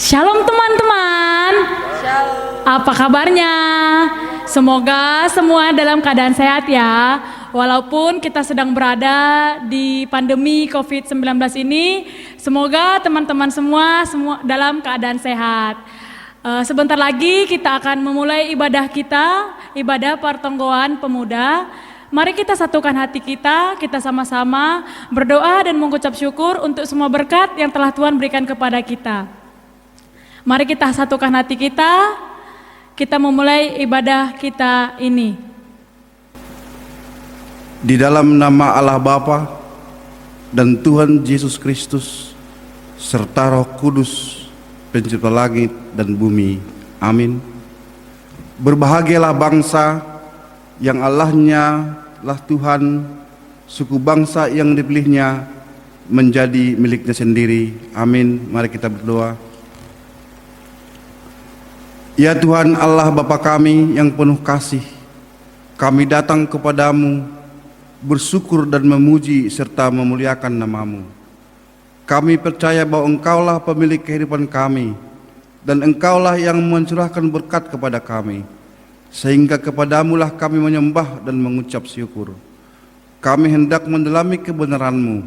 Shalom teman-teman. Shalom. Apa kabarnya? Semoga semua dalam keadaan sehat ya. Walaupun kita sedang berada di pandemi COVID-19 ini, semoga teman-teman semua dalam keadaan sehat. Sebentar lagi kita akan memulai ibadah kita, ibadah pertonggoan pemuda. Mari kita satukan hati kita sama-sama berdoa dan mengucap syukur untuk semua berkat yang telah Tuhan berikan kepada kita. Mari kita satukan hati kita memulai ibadah kita ini. Di dalam nama Allah Bapa dan Tuhan Yesus Kristus serta Roh Kudus, pencipta langit dan bumi. Amin. Berbahagialah bangsa yang Allahnya lah Tuhan, suku bangsa yang dipilihnya menjadi miliknya sendiri. Amin. Mari kita berdoa. Ya Tuhan Allah Bapa kami yang penuh kasih, kami datang kepadamu bersyukur dan memuji serta memuliakan namamu. Kami percaya bahwa Engkaulah pemilik kehidupan kami dan Engkaulah yang mencurahkan berkat kepada kami, sehingga kepadamulah kami menyembah dan mengucap syukur. Kami hendak mendalami kebenaran-Mu,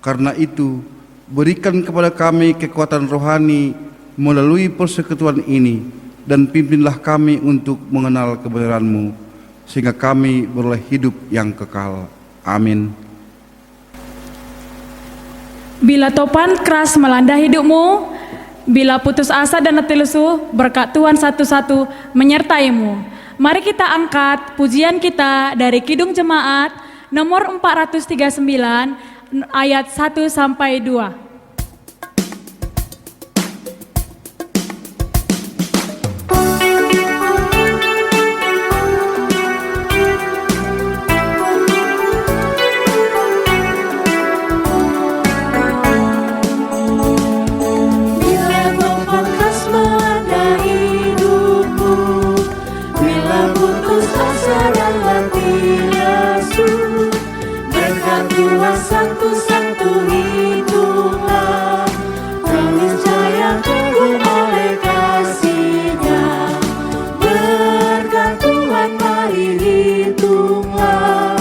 karena itu berikan kepada kami kekuatan rohani melalui persekutuan ini, dan pimpinlah kami untuk mengenal kebenaran-Mu, sehingga kami beroleh hidup yang kekal. Amin. Bila topan keras melanda hidupmu, bila putus asa dan letih lesu, berkat Tuhan satu-satu menyertaimu. Mari kita angkat pujian kita dari Kidung Jemaat nomor 439 ayat 1 sampai 2. Satu-satu hitunglah, keniscayaan kagum oleh kasih-Nya. Berkat Tuhan mari hitunglah,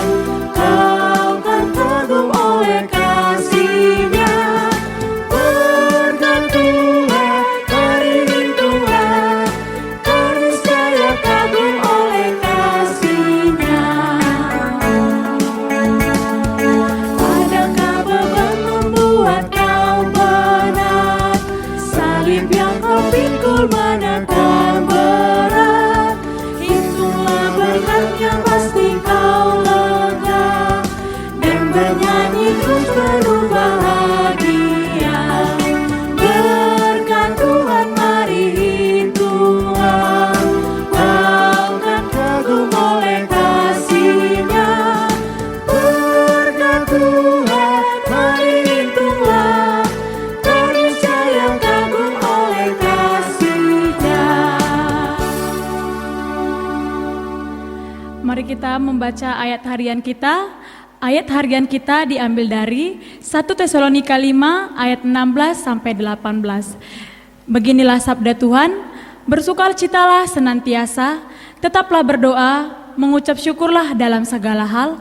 kau kan kagum oleh kasih-Nya. Berkat Tuhan mari hitunglah, keniscayaan kagum oleh kasih-Nya. Manakah berat, hitunglah berkatnya pasti kau lega, dan bernyanyi terus penuh bahagia. Berkat Tuhan mari hitunglah, kau kan kagum oleh kasih-Nya. Berkat Tuhan mari hitunglah, keniscaya kagum oleh kasih-Nya. Mari kita membaca ayat harian kita. Ayat harian kita diambil dari 1 Tesalonika 5 ayat 16 sampai 18. Beginilah sabda Tuhan, bersukacitalah senantiasa, tetaplah berdoa, mengucap syukurlah dalam segala hal,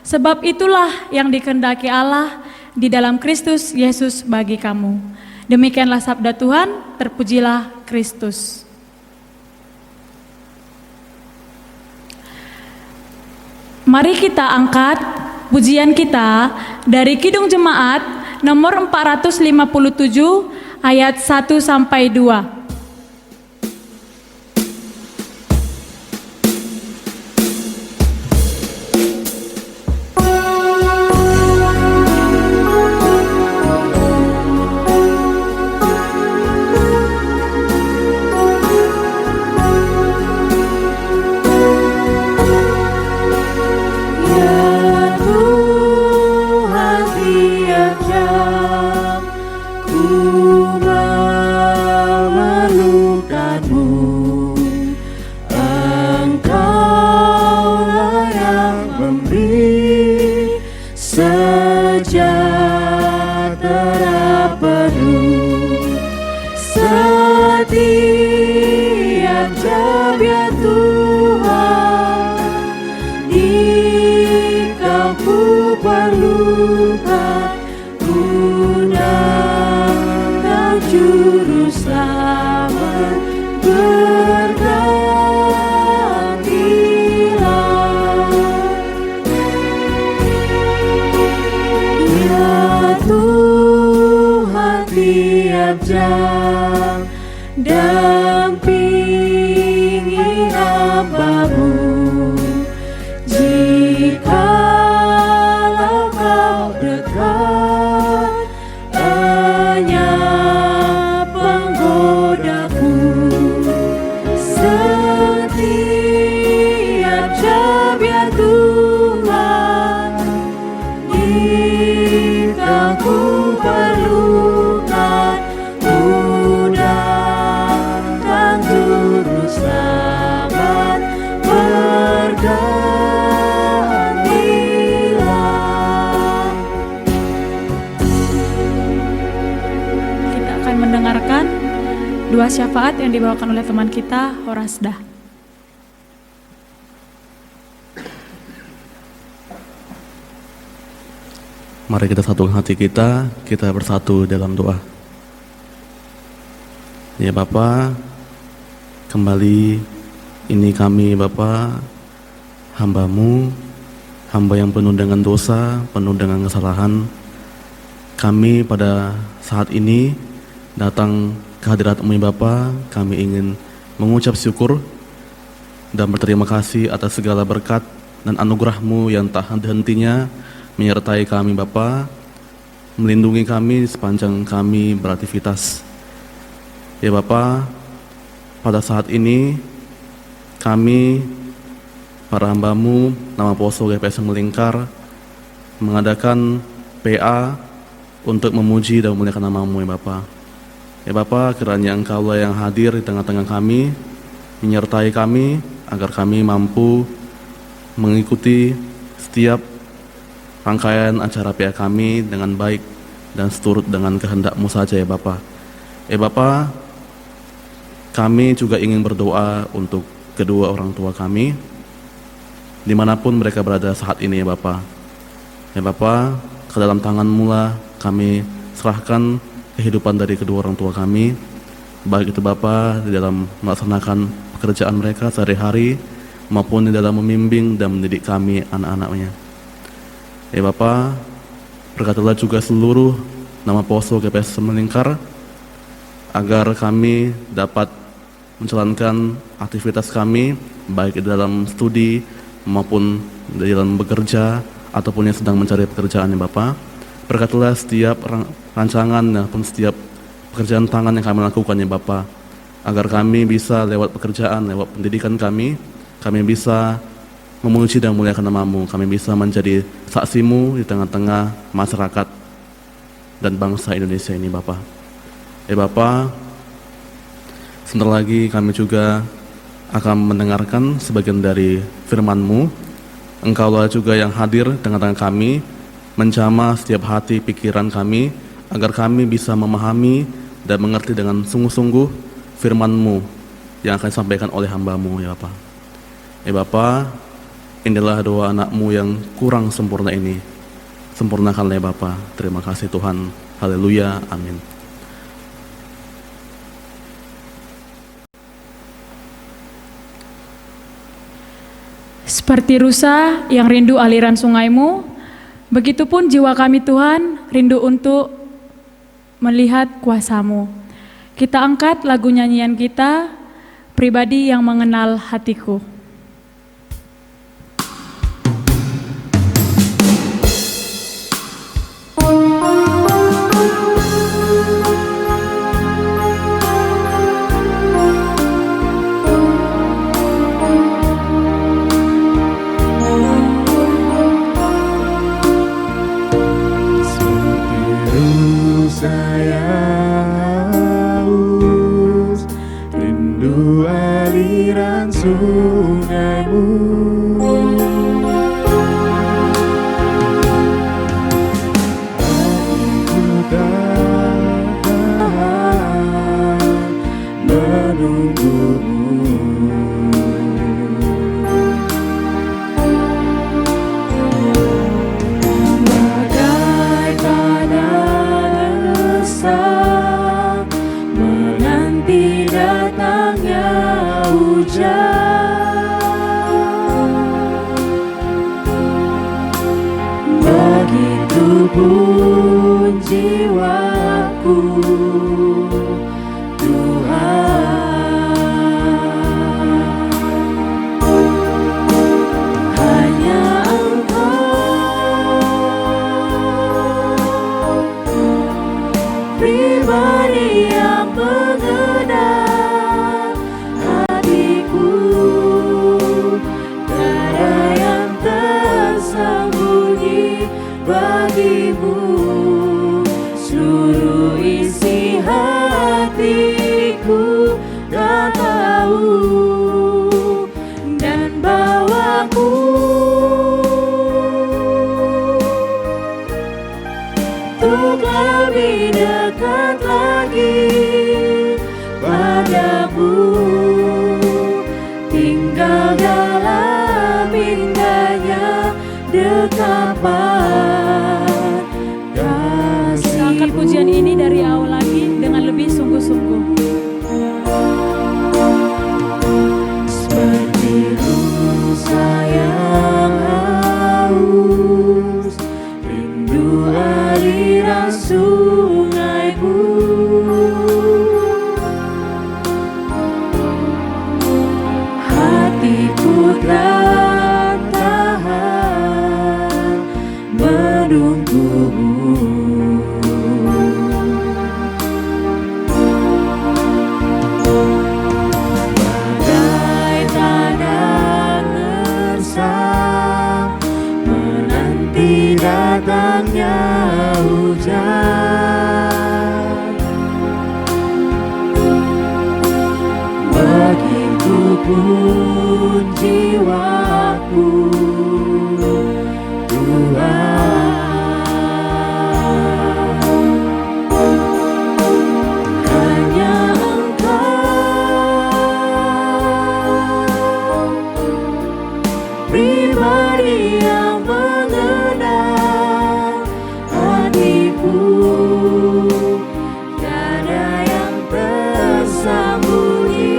sebab itulah yang dikehendaki Allah di dalam Kristus Yesus bagi kamu. Demikianlah sabda Tuhan, terpujilah Kristus. Mari kita angkat pujian kita dari Kidung Jemaat nomor 457 ayat 1 sampai 2. Tiap jam ku selamat bergantilah. Ya Tuhan, tiap jam dampingi hamba-Mu. Jikalau Kau dekat, enyap penggodaku. Setiap jam ya Tuhan, jika ku perlukan, Ku datang turut selamat bergantilah. Kita akan mendengarkan dua syafaat yang dibawakan oleh teman kita, Horasdah. Mari kita satukan hati kita bersatu dalam doa. Ya Bapa, kembali ini kami Bapa, hamba-Mu, hamba yang penuh dengan dosa, penuh dengan kesalahan. Kami pada saat ini datang ke hadirat-Mu ya Bapa, kami ingin mengucap syukur dan berterima kasih atas segala berkat dan anugerah-Mu yang tak henti-hentinya menyertai kami Bapa, melindungi kami sepanjang kami beraktivitas. Ya Bapa, pada saat ini kami para hamba-Mu nama Poso GPS Melingkar mengadakan PA untuk memuji dan memuliakan nama-Mu ya Bapa. Ya Bapa, kiranya Engkaulah yang hadir di tengah-tengah kami, menyertai kami agar kami mampu mengikuti setiap rangkaian acara PA kami dengan baik dan seturut dengan kehendak-Mu saja ya Bapa. Ya Bapa, kami juga ingin berdoa untuk kedua orang tua kami dimanapun mereka berada saat ini ya Bapa. Ya Bapa, ke dalam tangan-Mu lah kami serahkan kehidupan dari kedua orang tua kami, baik itu Bapa di dalam melaksanakan pekerjaan mereka sehari-hari maupun di dalam membimbing dan mendidik kami anak-anaknya. Ya Bapa, berkatilah juga seluruh nama Poso GPS Melingkar agar kami dapat menjalankan aktivitas kami baik di dalam studi maupun di dalam bekerja ataupun yang sedang mencari pekerjaan ya Bapa. Berkatilah setiap rancangan maupun setiap pekerjaan tangan yang kami lakukan ya Bapa, agar kami bisa lewat pekerjaan, lewat pendidikan kami bisa memuji dan memuliakan nama-Mu, kami bisa menjadi saksi-Mu di tengah-tengah masyarakat dan bangsa Indonesia ini Bapa. Ya Bapa, sebentar lagi kami juga akan mendengarkan sebagian dari firman-Mu. Engkaulah juga yang hadir tengah-tengah kami, menjamah setiap hati pikiran kami, agar kami bisa memahami dan mengerti dengan sungguh-sungguh firman-Mu yang akan disampaikan oleh hamba-Mu ya Bapa. Ya Bapa, inilah doa anak-Mu yang kurang sempurna ini. Sempurnakanlah ya Bapa. Terima kasih Tuhan. Haleluya. Amin. Seperti rusa yang rindu aliran sungai-Mu, begitupun jiwa kami Tuhan rindu untuk melihat kuasa-Mu. Kita angkat lagu nyanyian kita, Pribadi yang Mengenal Hatiku. Bagaikan resah Begitupun jiwaku, Tuhan, hanya Engkau pribadi yang mengenal hatiku, tiada yang tersembunyi bagimu. Seluruh isi hatiku kau tahu, dan bawaku untuk lebih dekat lagi padamu, tinggal dalam indahnya dekapan Kita angkat pujian ini dari awal lagi dengan lebih sungguh-sungguh. seperti rusa yang haus, rindu aliran sungaimu. Hatiku telah tahan menunggumu. Bagai tanah gersang menanti datangnya hujan, begitupun jiwaku, Tuhan, hanya Engkau pribadi yang mengenal hatiku, tiada yang tersembunyi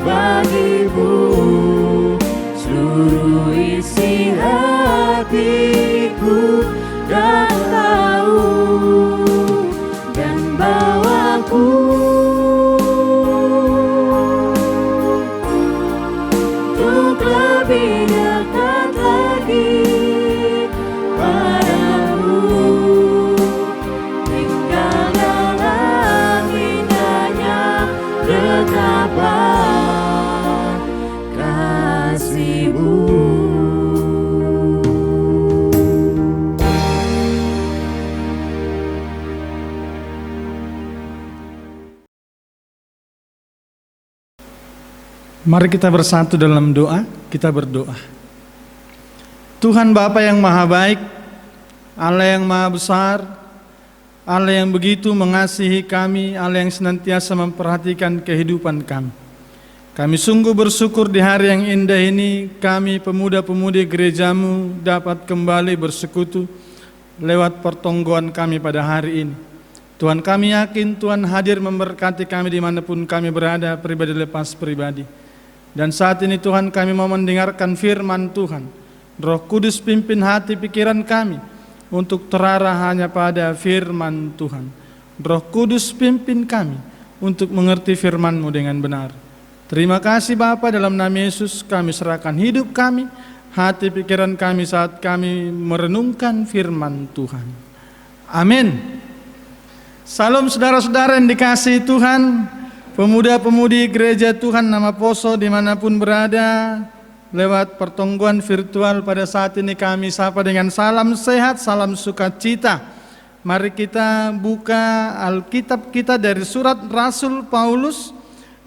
bagimu. Seluruh isi hatiku kau tahu, dan bawaku untuk lebih dekat lagi padamu, tinggal dalam indahnya dekapan kasih-Mu. Mari kita bersatu dalam doa, kita berdoa. Tuhan Bapa yang Maha Baik, Allah yang Maha Besar, Allah yang begitu mengasihi kami, Allah yang senantiasa memperhatikan kehidupan kami. Kami sungguh bersyukur di hari yang indah ini, kami pemuda-pemudi gereja-Mu dapat kembali bersekutu lewat pertonggoan kami pada hari ini. Tuhan, kami yakin Tuhan hadir memberkati kami dimanapun kami berada, pribadi lepas pribadi. Dan saat ini Tuhan, kami mau mendengarkan firman Tuhan. Roh Kudus pimpin hati pikiran kami untuk terarah hanya pada firman Tuhan. Roh Kudus pimpin kami untuk mengerti firman-Mu dengan benar. Terima kasih Bapa, dalam nama Yesus kami serahkan hidup kami, hati pikiran kami saat kami merenungkan firman Tuhan. Amin. Salam saudara-saudara yang dikasihi Tuhan, pemuda-pemudi gereja Tuhan Nama Poso dimanapun berada, lewat pertemuan virtual pada saat ini kami sapa dengan salam sehat, salam sukacita. Mari kita buka Alkitab kita dari surat Rasul Paulus.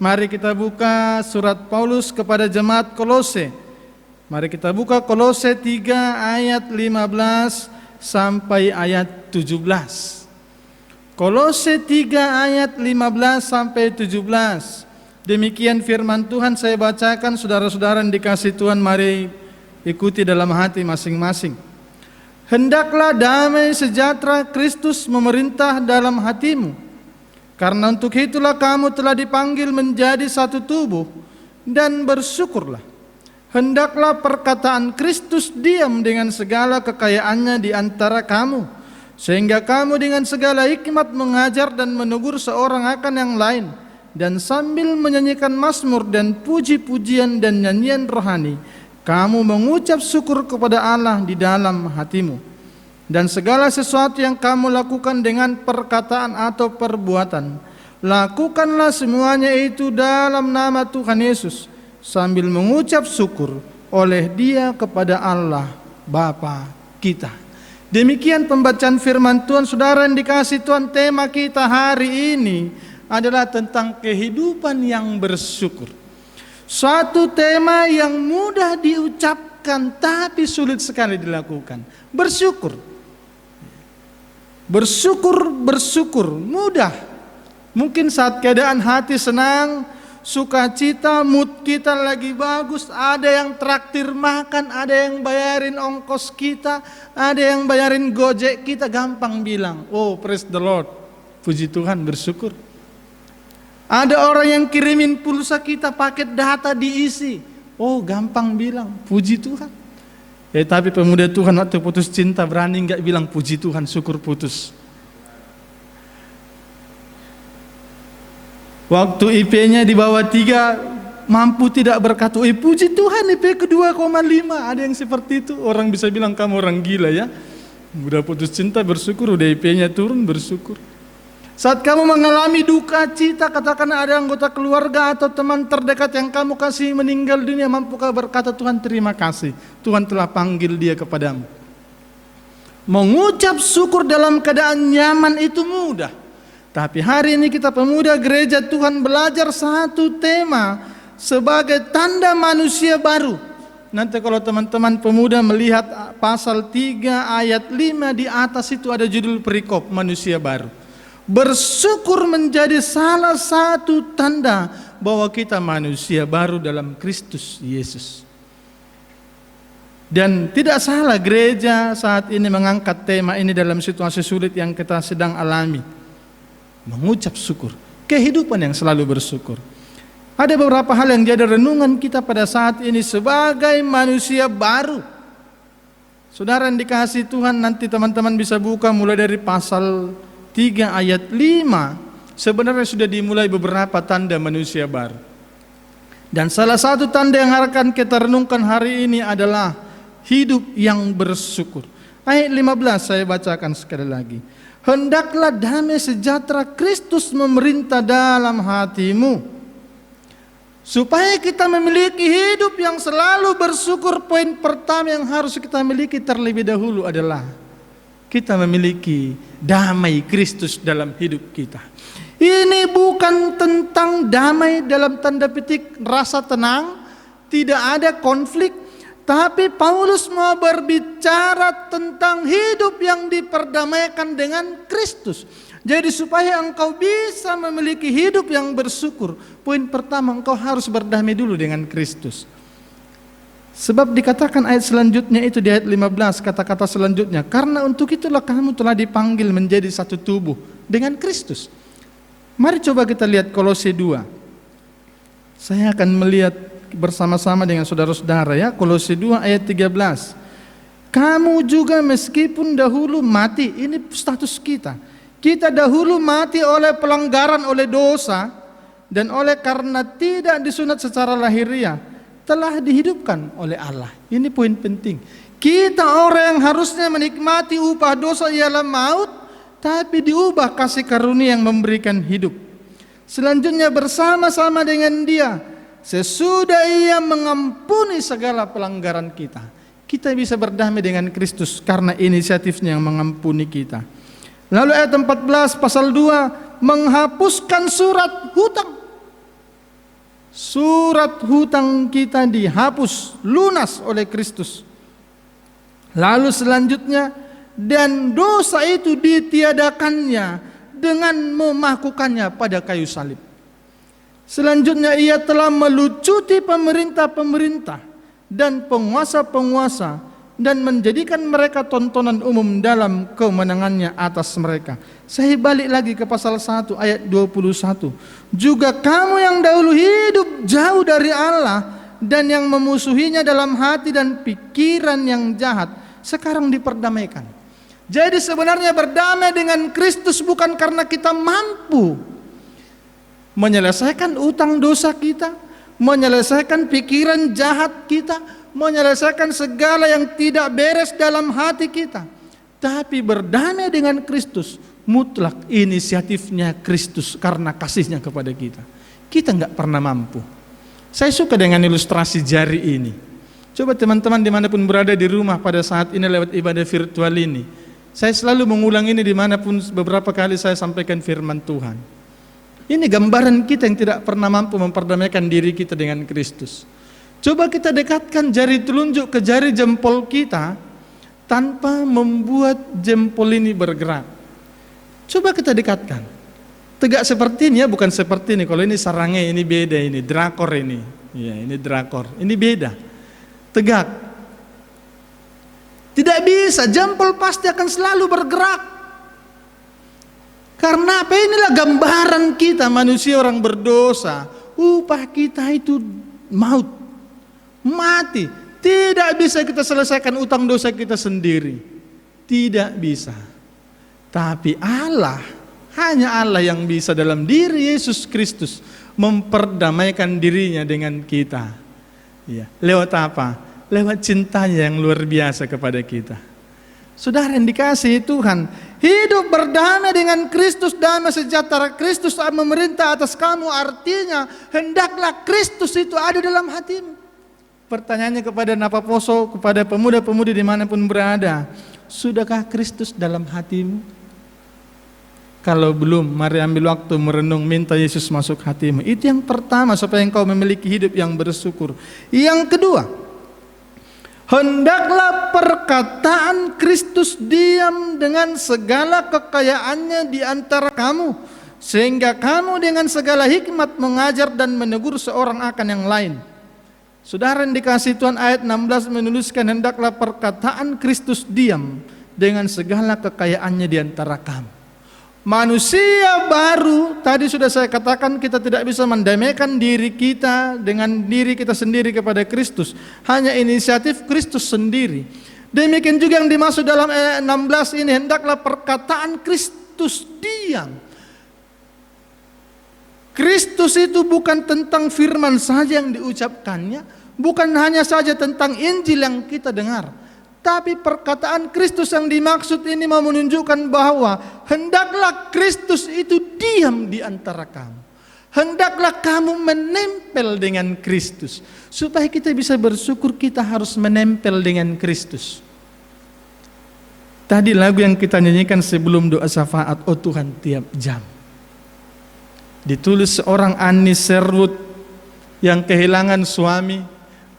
Mari kita buka surat Paulus kepada jemaat Kolose. Mari kita buka Kolose 3 ayat 15 sampai ayat 17. Kolose 3 ayat 15 sampai 17. Demikian firman Tuhan, saya bacakan, saudara-saudara yang dikasihi Tuhan, mari ikuti dalam hati masing-masing. Hendaklah damai sejahtera Kristus memerintah dalam hatimu, karena untuk itulah kamu telah dipanggil menjadi satu tubuh, dan bersyukurlah. Hendaklah perkataan Kristus diam dengan segala kekayaannya di antara kamu, sehingga kamu dengan segala hikmat mengajar dan menegur seorang akan yang lain, dan sambil menyanyikan mazmur dan puji-pujian dan nyanyian rohani, kamu mengucap syukur kepada Allah di dalam hatimu. Dan segala sesuatu yang kamu lakukan dengan perkataan atau perbuatan, lakukanlah semuanya itu dalam nama Tuhan Yesus, sambil mengucap syukur oleh Dia kepada Allah Bapa kita. Demikian pembacaan firman Tuhan. Saudara yang dikasihi Tuhan, tema kita hari ini adalah tentang kehidupan yang bersyukur. Suatu tema yang mudah diucapkan tapi sulit sekali dilakukan. Bersyukur. Bersyukur mudah. Mungkin saat keadaan hati senang, sukacita, mood kita lagi bagus, ada yang traktir makan, ada yang bayarin ongkos kita, ada yang bayarin gojek kita, gampang bilang, oh praise the Lord, puji Tuhan, bersyukur. Ada orang yang kirimin pulsa kita, paket data diisi, oh gampang bilang, puji Tuhan. Tapi pemuda Tuhan waktu putus cinta berani nggak bilang puji Tuhan, syukur putus. Waktu IP-nya di bawah 3 mampu tidak berkata, puji Tuhan IP ke 2,5. Ada yang seperti itu. Orang bisa bilang kamu orang gila ya. Udah putus cinta bersyukur, udah IP-nya turun bersyukur. Saat kamu mengalami duka cita, katakan ada anggota keluarga atau teman terdekat yang kamu kasih meninggal dunia, mampukah berkata Tuhan terima kasih, Tuhan telah panggil dia kepadamu. Mengucap syukur dalam keadaan nyaman itu mudah. Tapi hari ini kita pemuda gereja Tuhan belajar satu tema sebagai tanda manusia baru. Nanti kalau teman-teman pemuda melihat pasal 3 ayat 5 di atas itu ada judul perikop manusia baru. Bersyukur menjadi salah satu tanda bahwa kita manusia baru dalam Kristus Yesus. Dan tidak salah gereja saat ini mengangkat tema ini dalam situasi sulit yang kita sedang alami. Mengucap syukur, kehidupan yang selalu bersyukur. Ada beberapa hal yang jadi renungan kita pada saat ini sebagai manusia baru. Saudara yang dikasihi Tuhan, nanti teman-teman bisa buka mulai dari pasal 3 ayat 5. Sebenarnya sudah dimulai beberapa tanda manusia baru. Dan salah satu tanda yang akan kita renungkan hari ini adalah hidup yang bersyukur. Ayat 15 saya bacakan sekali lagi. Hendaklah damai sejahtera Kristus memerintah dalam hatimu. Supaya kita memiliki hidup yang selalu bersyukur, poin pertama yang harus kita miliki terlebih dahulu adalah kita memiliki damai Kristus dalam hidup kita. Ini bukan tentang damai dalam tanda petik rasa tenang, tidak ada konflik. Tapi Paulus mau berbicara tentang hidup yang diperdamaikan dengan Kristus. Jadi supaya engkau bisa memiliki hidup yang bersyukur, poin pertama engkau harus berdamai dulu dengan Kristus. Sebab dikatakan ayat selanjutnya itu di ayat 15, kata-kata selanjutnya, karena untuk itulah kamu telah dipanggil menjadi satu tubuh dengan Kristus. Mari coba kita lihat Kolose 2. Saya akan melihat bersama-sama dengan saudara-saudara ya, Kolose 2 ayat 13. Kamu juga meskipun dahulu mati, ini status kita. Kita dahulu mati oleh pelanggaran, oleh dosa, dan oleh karena tidak disunat secara lahiriah, telah dihidupkan oleh Allah. Ini poin penting. Kita orang yang harusnya menikmati upah dosa ialah maut, tapi diubah kasih karunia yang memberikan hidup. Selanjutnya bersama-sama dengan Dia, sesudah Ia mengampuni segala pelanggaran kita, kita bisa berdamai dengan Kristus karena inisiatifnya yang mengampuni kita. Lalu ayat 14 pasal 2, menghapuskan surat hutang. Surat hutang kita dihapus, lunas oleh Kristus. Lalu selanjutnya, dan dosa itu ditiadakannya dengan memakukannya pada kayu salib. Selanjutnya Ia telah melucuti pemerintah-pemerintah dan penguasa-penguasa dan menjadikan mereka tontonan umum dalam kemenangannya atas mereka. Saya balik lagi ke pasal 1 ayat 21. Juga kamu yang dahulu hidup jauh dari Allah dan yang memusuhinya dalam hati dan pikiran yang jahat, sekarang diperdamaikan. Jadi sebenarnya berdamai dengan Kristus bukan karena kita mampu menyelesaikan utang dosa kita, menyelesaikan pikiran jahat kita, menyelesaikan segala yang tidak beres dalam hati kita. Tapi berdamai dengan Kristus mutlak inisiatifnya Kristus karena kasihnya kepada kita. Kita nggak pernah mampu. Saya suka dengan ilustrasi jari ini. Coba teman-teman dimanapun berada di rumah pada saat ini lewat ibadah virtual ini, saya selalu mengulang ini dimanapun beberapa kali saya sampaikan firman Tuhan. Ini gambaran kita yang tidak pernah mampu memperdamaikan diri kita dengan Kristus. Coba kita dekatkan jari telunjuk ke jari jempol kita tanpa membuat jempol ini bergerak. Coba kita dekatkan. Tegak seperti ini ya, bukan seperti ini. Kalau ini sarangnya ini beda, ini drakor ini. Ya, ini drakor. Ini beda. Tegak. Tidak bisa, jempol pasti akan selalu bergerak. Karena apa? Inilah gambaran kita manusia orang berdosa. Upah kita itu maut. Mati. Tidak bisa kita selesaikan utang dosa kita sendiri. Tidak bisa. Tapi Allah, hanya Allah yang bisa dalam diri Yesus Kristus memperdamaikan dirinya dengan kita. Ya. Lewat apa? Lewat cintanya yang luar biasa kepada kita. Saudara yang dikasihi Tuhan, hidup berdamai dengan Kristus, damai sejahtera Kristus memerintah atas kamu, artinya hendaklah Kristus itu ada dalam hatimu. Pertanyaannya kepada Napaposo, kepada pemuda-pemudi dimanapun berada, sudahkah Kristus dalam hatimu? Kalau belum, mari ambil waktu merenung, minta Yesus masuk hatimu. Itu yang pertama, supaya engkau memiliki hidup yang bersyukur. Yang kedua, hendaklah perkataan Kristus diam dengan segala kekayaannya di antara kamu, sehingga kamu dengan segala hikmat mengajar dan menegur seorang akan yang lain. Saudara yang dikasihi Tuhan, ayat 16 menuliskan hendaklah perkataan Kristus diam dengan segala kekayaannya di antara kamu. Manusia baru, tadi sudah saya katakan, kita tidak bisa mendamaikan diri kita dengan diri kita sendiri kepada Kristus. Hanya inisiatif Kristus sendiri. Demikian juga yang dimaksud dalam ayat 16 ini, hendaklah perkataan Kristus diam. Kristus itu bukan tentang firman saja yang diucapkannya, bukan hanya saja tentang Injil yang kita dengar. Tapi perkataan Kristus yang dimaksud ini mau menunjukkan bahwa hendaklah Kristus itu diam di antara kamu. Hendaklah kamu menempel dengan Kristus. Supaya kita bisa bersyukur, kita harus menempel dengan Kristus. Tadi lagu yang kita nyanyikan sebelum doa syafaat, oh Tuhan tiap jam. Ditulis seorang Anis Serwood yang kehilangan suami.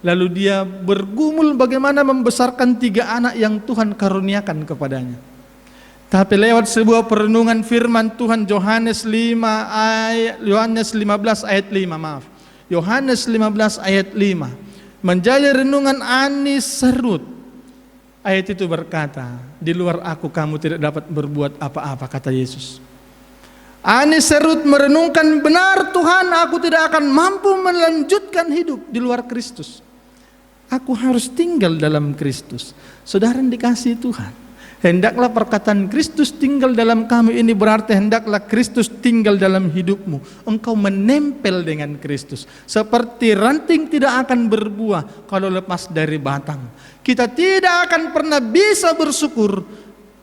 Lalu dia bergumul bagaimana membesarkan 3 anak yang Tuhan karuniakan kepadanya. Tapi lewat sebuah perenungan firman Tuhan, Yohanes 15 ayat 5. Yohanes 15 ayat 5. Menjadi renungan Anis Serwood. Ayat itu berkata, di luar aku kamu tidak dapat berbuat apa-apa, kata Yesus. Anis Serwood merenungkan, benar Tuhan, aku tidak akan mampu melanjutkan hidup di luar Kristus. Aku harus tinggal dalam Kristus. Saudara yang dikasihi Tuhan, hendaklah perkataan Kristus tinggal dalam kamu, ini berarti hendaklah Kristus tinggal dalam hidupmu. Engkau menempel dengan Kristus. Seperti ranting tidak akan berbuah kalau lepas dari batang. Kita tidak akan pernah bisa bersyukur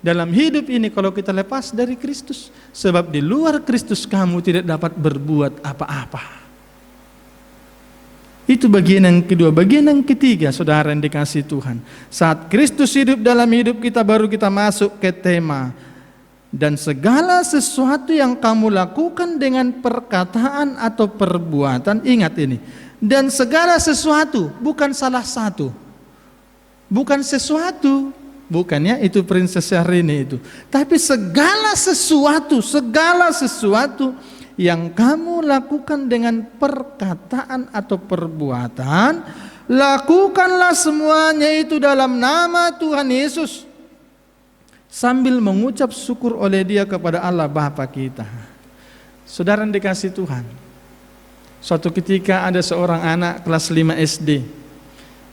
dalam hidup ini kalau kita lepas dari Kristus. Sebab di luar Kristus kamu tidak dapat berbuat apa-apa. Itu bagian yang kedua. Bagian yang ketiga, saudara yang dikasihi Tuhan, saat Kristus hidup dalam hidup kita, baru kita masuk ke tema, dan segala sesuatu yang kamu lakukan dengan perkataan atau perbuatan. Ingat ini, dan segala sesuatu, bukan salah satu, bukan sesuatu, bukannya itu princess Syahrini itu, tapi segala sesuatu yang kamu lakukan dengan perkataan atau perbuatan, lakukanlah semuanya itu dalam nama Tuhan Yesus, sambil mengucap syukur oleh Dia kepada Allah Bapa kita. Saudara yang dikasihi Tuhan, suatu ketika ada seorang anak kelas 5 SD,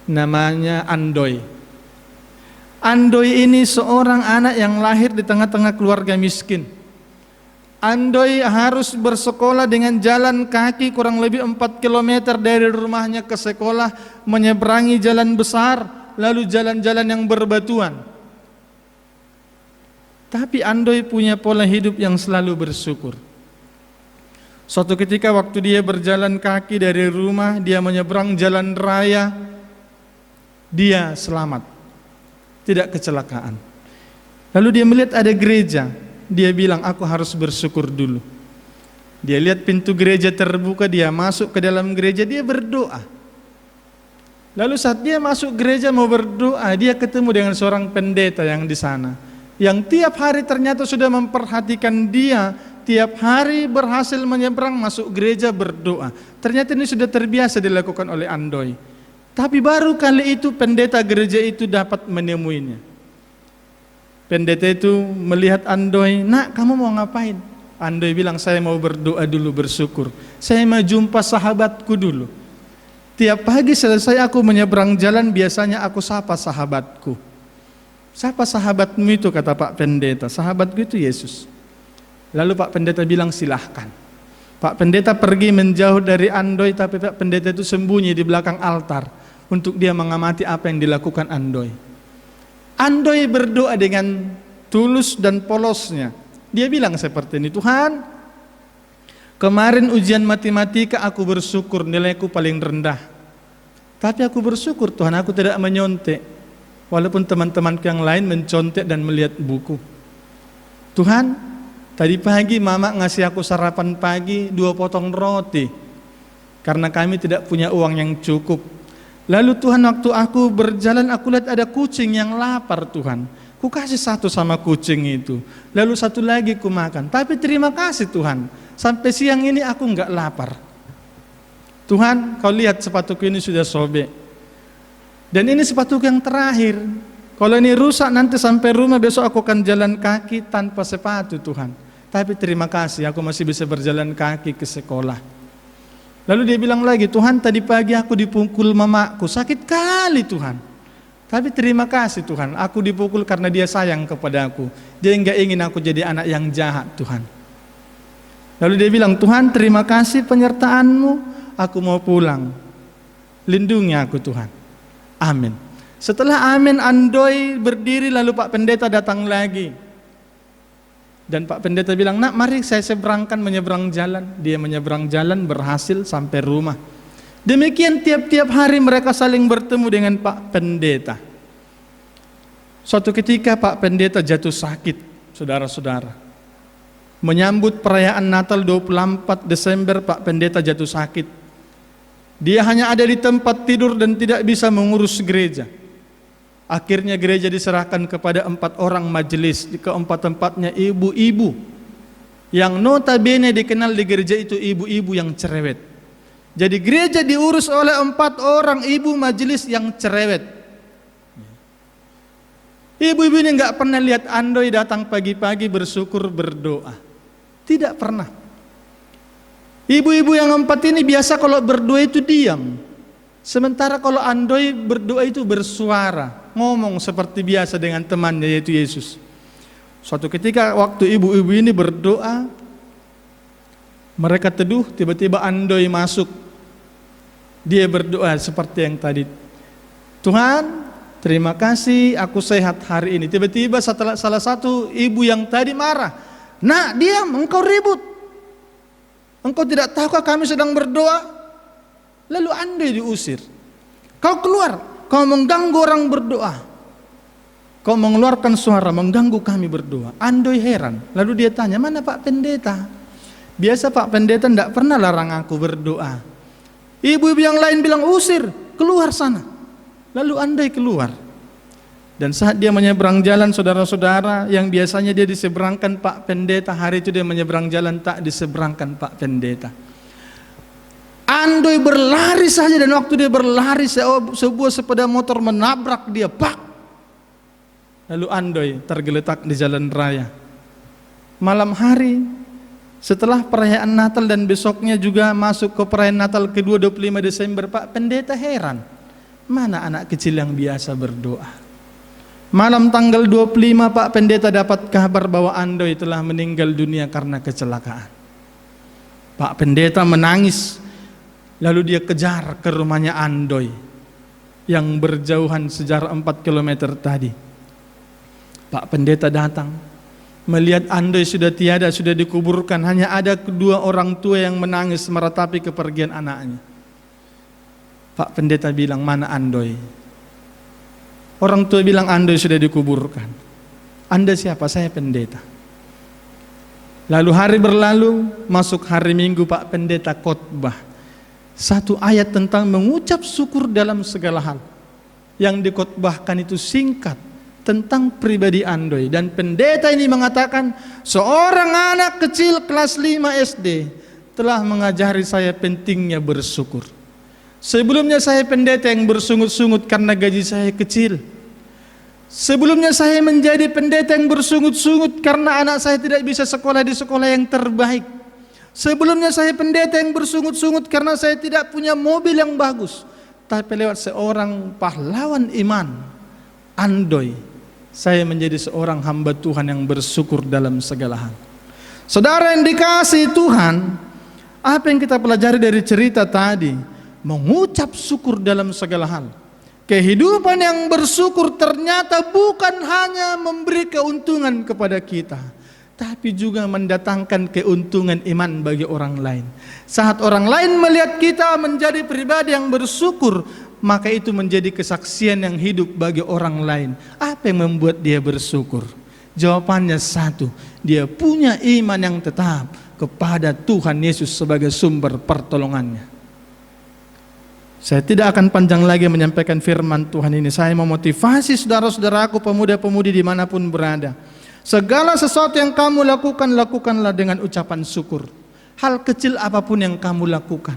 namanya Andoy. Andoy ini seorang anak yang lahir di tengah-tengah keluarga miskin. Andoy harus bersekolah dengan jalan kaki kurang lebih 4 km dari rumahnya ke sekolah, menyeberangi jalan besar, lalu jalan-jalan yang berbatuan. Tapi Andoy punya pola hidup yang selalu bersyukur. Suatu ketika waktu dia berjalan kaki dari rumah, dia menyeberang jalan raya, dia selamat, tidak kecelakaan. Lalu dia melihat ada gereja, dia bilang, aku harus bersyukur dulu. Dia lihat pintu gereja terbuka, dia masuk ke dalam gereja, dia berdoa. Lalu saat dia masuk gereja mau berdoa, dia ketemu dengan seorang pendeta yang di sana, yang tiap hari ternyata sudah memperhatikan dia, tiap hari berhasil menyeberang masuk gereja berdoa. Ternyata ini sudah terbiasa dilakukan oleh Andoy. Tapi baru kali itu pendeta gereja itu dapat menemuinya. Pendeta itu melihat Andoy, nak kamu mau ngapain? Andoy bilang, saya mau berdoa dulu, bersyukur. Saya mau jumpa sahabatku dulu. Tiap pagi selesai aku menyeberang jalan, biasanya aku sapa sahabatku. Siapa sahabatmu itu, kata Pak Pendeta? Sahabatku itu Yesus. Lalu Pak Pendeta bilang, silahkan. Pak Pendeta pergi menjauh dari Andoy, tapi Pak Pendeta itu sembunyi di belakang altar untuk dia mengamati apa yang dilakukan Andoy. Andoy berdoa dengan tulus dan polosnya. Dia bilang seperti ini, Tuhan, kemarin ujian matematika aku bersyukur nilaiku paling rendah. Tapi aku bersyukur Tuhan, aku tidak menyontek. Walaupun teman-temanku yang lain mencontek dan melihat buku. Tuhan, tadi pagi mama ngasih aku sarapan pagi 2 potong roti, karena kami tidak punya uang yang cukup. Lalu Tuhan, waktu aku berjalan aku lihat ada kucing yang lapar Tuhan. Ku kasih 1 sama kucing itu. Lalu 1 lagi ku makan. Tapi terima kasih Tuhan, sampai siang ini aku enggak lapar. Tuhan, kau lihat sepatuku ini sudah sobek. Dan ini sepatuku yang terakhir. Kalau ini rusak nanti sampai rumah besok aku akan jalan kaki tanpa sepatu Tuhan. Tapi terima kasih aku masih bisa berjalan kaki ke sekolah. Lalu dia bilang lagi, Tuhan tadi pagi aku dipukul mamaku, sakit kali Tuhan. Tapi terima kasih Tuhan, aku dipukul karena dia sayang kepada aku. Dia enggak ingin aku jadi anak yang jahat Tuhan. Lalu dia bilang, Tuhan terima kasih penyertaan-Mu, aku mau pulang. Lindungi aku Tuhan. Amin. Setelah amin, Andoy berdiri, lalu Pak Pendeta datang lagi. Dan Pak Pendeta bilang, nak mari saya seberangkan menyeberang jalan. Dia menyeberang jalan, berhasil sampai rumah. Demikian tiap-tiap hari mereka saling bertemu dengan Pak Pendeta. Suatu ketika Pak Pendeta jatuh sakit, saudara-saudara. Menyambut perayaan Natal 24 Desember, Pak Pendeta jatuh sakit. Dia hanya ada di tempat tidur dan tidak bisa mengurus gereja. Akhirnya gereja diserahkan kepada 4 orang majelis, di keempat-empatnya ibu-ibu yang notabene dikenal di gereja itu ibu-ibu yang cerewet. Jadi gereja diurus oleh 4 orang ibu majelis yang cerewet. Ibu-ibu ini enggak pernah lihat Andoy datang pagi-pagi bersyukur berdoa. Tidak pernah. Ibu-ibu yang 4 ini biasa kalau berdoa itu diam. Sementara kalau Andoy berdoa itu bersuara, ngomong seperti biasa dengan temannya yaitu Yesus. Suatu ketika waktu ibu-ibu ini berdoa, mereka teduh, tiba-tiba Andoy masuk. Dia berdoa seperti yang tadi. Tuhan, terima kasih aku sehat hari ini. Tiba-tiba setelah salah satu ibu yang tadi marah, nak diam, engkau ribut. Engkau tidak tahukah kami sedang berdoa? Lalu Andoy diusir. Kau keluar, kau mengganggu orang berdoa. Kau mengeluarkan suara, mengganggu kami berdoa. Andoy heran. Lalu dia tanya, mana Pak Pendeta? Biasa Pak Pendeta tidak pernah larang aku berdoa. Ibu-ibu yang lain bilang, usir, keluar sana. Lalu Andoy keluar. Dan saat dia menyeberang jalan, saudara-saudara, yang biasanya dia diseberangkan Pak Pendeta, hari itu dia menyeberang jalan tak diseberangkan Pak Pendeta. Andoi berlari saja, dan waktu dia berlari sebuah sepeda motor menabrak dia, pak. Lalu Andoi tergeletak di jalan raya. Malam hari setelah perayaan Natal dan besoknya juga masuk ke perayaan Natal kedua 25 Desember, Pak Pendeta heran, mana anak kecil yang biasa berdoa. Malam tanggal 25 Pak Pendeta dapat kabar bahwa Andoi telah meninggal dunia karena kecelakaan. Pak Pendeta menangis, lalu dia kejar ke rumahnya Andoi yang berjauhan sejarah 4 km tadi. Pak Pendeta datang, melihat Andoi sudah tiada, sudah dikuburkan, hanya ada kedua orang tua yang menangis meratapi kepergian anaknya. Pak Pendeta bilang, mana Andoi? Orang tua bilang, Andoi sudah dikuburkan. Anda siapa? Saya pendeta. Lalu hari berlalu, masuk hari Minggu, Pak Pendeta khotbah satu ayat tentang mengucap syukur dalam segala hal. Yang dikhotbahkan itu singkat, tentang pribadi Andoi, dan pendeta ini mengatakan, seorang anak kecil kelas 5 SD telah mengajari saya pentingnya bersyukur. Sebelumnya saya pendeta yang bersungut-sungut karena gaji saya kecil. Sebelumnya saya menjadi pendeta yang bersungut-sungut karena anak saya tidak bisa sekolah di sekolah yang terbaik. Sebelumnya saya pendeta yang bersungut-sungut karena saya tidak punya mobil yang bagus. Tapi lewat seorang pahlawan iman, Andoi, saya menjadi seorang hamba Tuhan yang bersyukur dalam segala hal. Saudara yang dikasihi Tuhan, apa yang kita pelajari dari cerita tadi? Mengucap syukur dalam segala hal. Kehidupan yang bersyukur ternyata bukan hanya memberi keuntungan kepada kita, tapi juga mendatangkan keuntungan iman bagi orang lain. Saat orang lain melihat kita menjadi pribadi yang bersyukur, maka itu menjadi kesaksian yang hidup bagi orang lain. Apa yang membuat dia bersyukur? Jawabannya satu, dia punya iman yang tetap kepada Tuhan Yesus sebagai sumber pertolongannya. Saya tidak akan panjang lagi menyampaikan firman Tuhan ini. Saya memotivasi saudara-saudaraku, pemuda-pemudi dimanapun berada. Segala sesuatu yang kamu lakukan, lakukanlah dengan ucapan syukur. Hal kecil apapun yang kamu lakukan.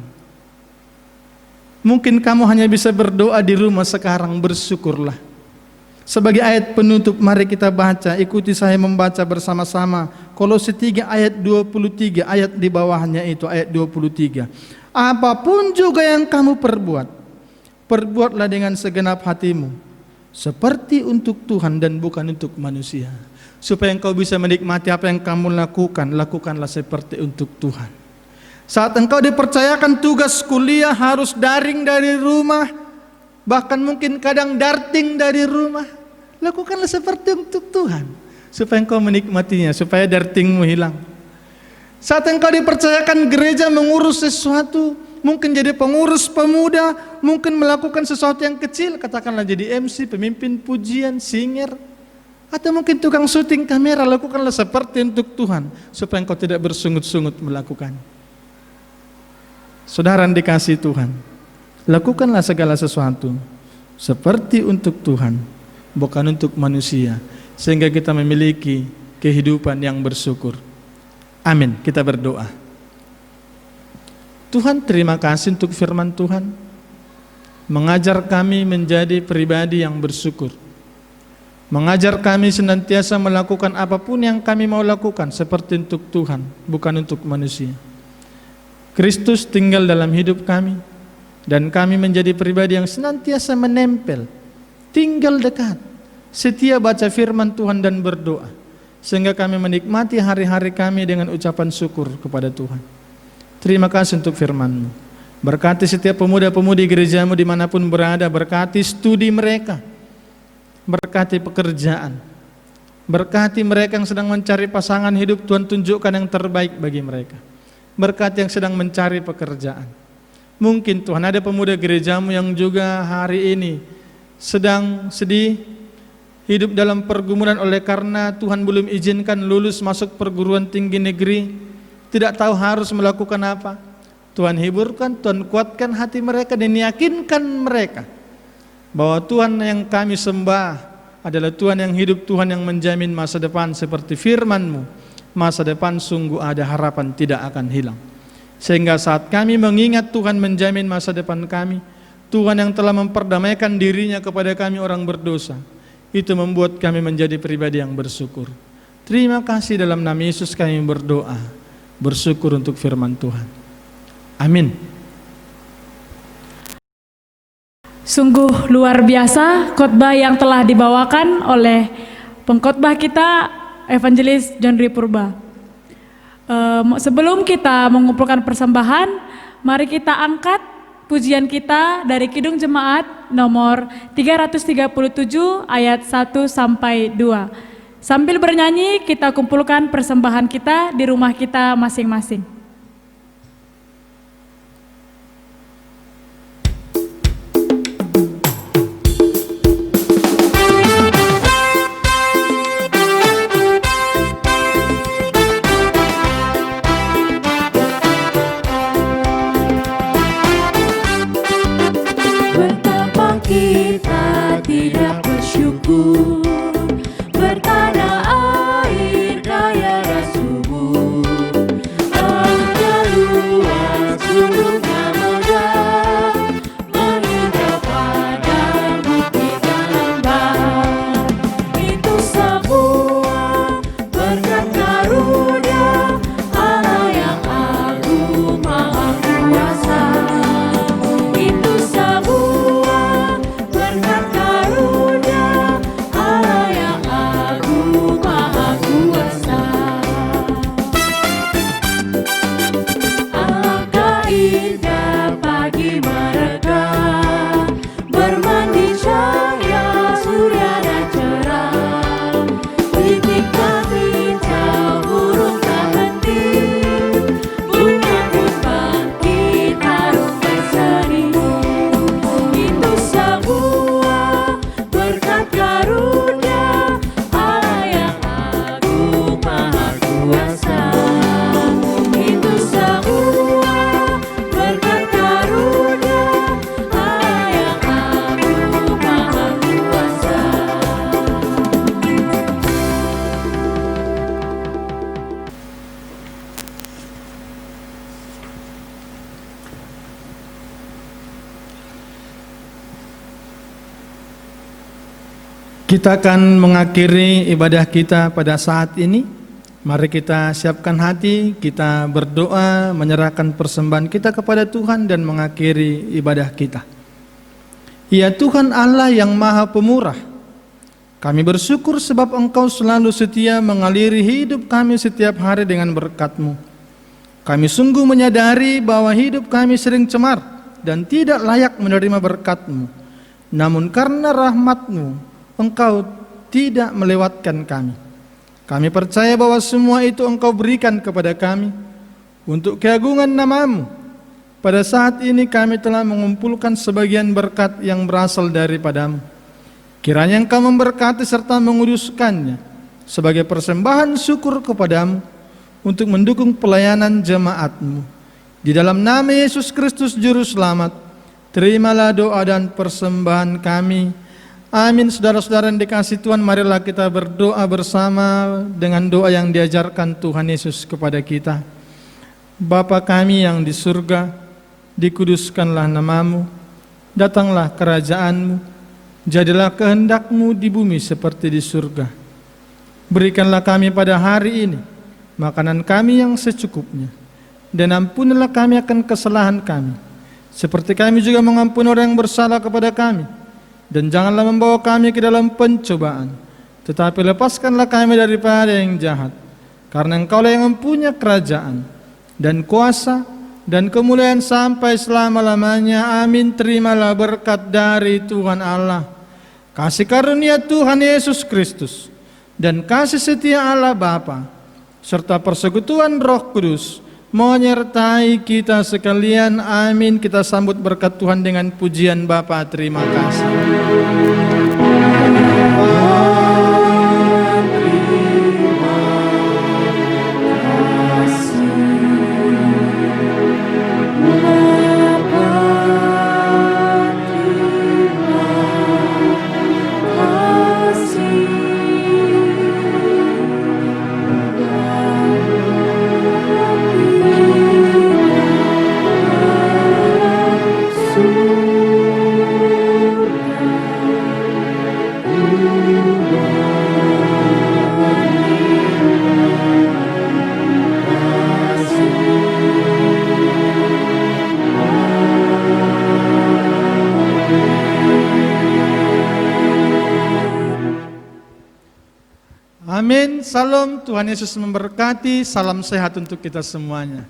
Mungkin kamu hanya bisa berdoa di rumah sekarang, bersyukurlah. Sebagai ayat penutup, mari kita baca, ikuti saya membaca bersama-sama Kolose 3 ayat 23, ayat di bawahnya itu ayat 23. Apapun juga yang kamu perbuat, perbuatlah dengan segenap hatimu, seperti untuk Tuhan dan bukan untuk manusia. Supaya engkau bisa menikmati apa yang kamu lakukan, lakukanlah seperti untuk Tuhan. Saat engkau dipercayakan tugas kuliah harus daring dari rumah, bahkan mungkin kadang darting dari rumah, lakukanlah seperti untuk Tuhan, supaya engkau menikmatinya, supaya dartingmu hilang. Saat engkau dipercayakan gereja mengurus sesuatu, mungkin jadi pengurus pemuda, mungkin melakukan sesuatu yang kecil, katakanlah jadi MC, pemimpin pujian, singer, atau mungkin tukang syuting kamera, lakukanlah seperti untuk Tuhan, supaya engkau tidak bersungut-sungut melakukan. Saudara yang dikasihi Tuhan, lakukanlah segala sesuatu seperti untuk Tuhan, bukan untuk manusia, sehingga kita memiliki kehidupan yang bersyukur. Amin. Kita berdoa. Tuhan, terima kasih untuk firman Tuhan, mengajar kami menjadi pribadi yang bersyukur, mengajar kami senantiasa melakukan apapun yang kami mau lakukan seperti untuk Tuhan, bukan untuk manusia. Kristus tinggal dalam hidup kami, dan kami menjadi pribadi yang senantiasa menempel, tinggal dekat, setia baca firman Tuhan dan berdoa, sehingga kami menikmati hari-hari kami dengan ucapan syukur kepada Tuhan. Terima kasih untuk firman-Mu. Berkati setiap pemuda-pemudi gereja-Mu dimanapun berada, berkati studi mereka, berkati pekerjaan, berkati mereka yang sedang mencari pasangan hidup, Tuhan tunjukkan yang terbaik bagi mereka. Berkati yang sedang mencari pekerjaan. Mungkin Tuhan ada pemuda gereja-Mu yang juga hari ini sedang sedih, hidup dalam pergumulan oleh karena Tuhan belum izinkan lulus masuk perguruan tinggi negeri, tidak tahu harus melakukan apa. Tuhan hiburkan, Tuhan kuatkan hati mereka dan yakinkan mereka bahwa Tuhan yang kami sembah adalah Tuhan yang hidup, Tuhan yang menjamin masa depan seperti firman-Mu. Masa depan sungguh ada, harapan tidak akan hilang. Sehingga saat kami mengingat Tuhan menjamin masa depan kami, Tuhan yang telah memperdamaikan dirinya kepada kami orang berdosa, itu membuat kami menjadi pribadi yang bersyukur. Terima kasih, dalam nama Yesus kami berdoa, bersyukur untuk firman Tuhan. Amin. Sungguh luar biasa khotbah yang telah dibawakan oleh pengkhotbah kita, Evangelis John Dwi Purba. Sebelum kita mengumpulkan persembahan, mari kita angkat pujian kita dari Kidung Jemaat nomor 337 ayat 1 sampai 2. Sambil bernyanyi kita kumpulkan persembahan kita di rumah kita masing-masing. Betapa kita tidak bersyukur, bertanah air kaya dan subur. Angka luas gunungnya megah, menginjau padang bukit dan lembah. Itu semua berkat karunia Allah yang agung maha kuasa. Itu semua berkat karunia Allah yang agung maha kuasa. Alangkah indah pagi mereka, bermandi cahaya surya dan cerah. Titik-titik hijau burung tak henti, bunga pun bangkit harum berseri. Itu semua berkat karunia Allah yang agung maha kuasa. Itu semua berkat karunia Allah yang agung maha kuasa. Kita akan mengakhiri ibadah kita pada saat ini. Mari kita siapkan hati, kita berdoa, menyerahkan persembahan kita kepada Tuhan dan mengakhiri ibadah kita. Ya Tuhan Allah yang Maha Pemurah, kami bersyukur sebab Engkau selalu setia mengaliri hidup kami setiap hari dengan berkat-Mu. Kami sungguh menyadari bahwa hidup kami sering cemar dan tidak layak menerima berkat-Mu. Namun karena rahmat-Mu, Engkau tidak melewatkan kami. Kami percaya bahwa semua itu Engkau berikan kepada kami untuk keagungan nama-Mu. Pada saat ini kami telah mengumpulkan sebagian berkat yang berasal daripada-Mu. Kiranya Engkau memberkati serta menguduskannya sebagai persembahan syukur kepada-Mu untuk mendukung pelayanan jemaat-Mu. Di dalam nama Yesus Kristus Juru Selamat, terimalah doa dan persembahan kami. Amin. Saudara-saudara yang dikasihi Tuhan, marilah kita berdoa bersama dengan doa yang diajarkan Tuhan Yesus kepada kita. Bapa kami yang di surga, dikuduskanlah nama-Mu, datanglah kerajaan-Mu, jadilah kehendak-Mu di bumi seperti di surga. Berikanlah kami pada hari ini makanan kami yang secukupnya, dan ampunilah kami akan kesalahan kami, seperti kami juga mengampuni orang yang bersalah kepada kami. Dan janganlah membawa kami ke dalam pencobaan, tetapi lepaskanlah kami daripada yang jahat. Karena Engkaulah yang mempunyai kerajaan dan kuasa dan kemuliaan sampai selama-lamanya. Amin. Terimalah berkat dari Tuhan Allah, kasih karunia Tuhan Yesus Kristus, dan kasih setia Allah Bapa, serta persekutuan Roh Kudus menyertai kita sekalian. Amin. Kita sambut berkat Tuhan dengan pujian Bapa. Terima kasih. Salam, Tuhan Yesus memberkati. Salam sehat untuk kita semuanya.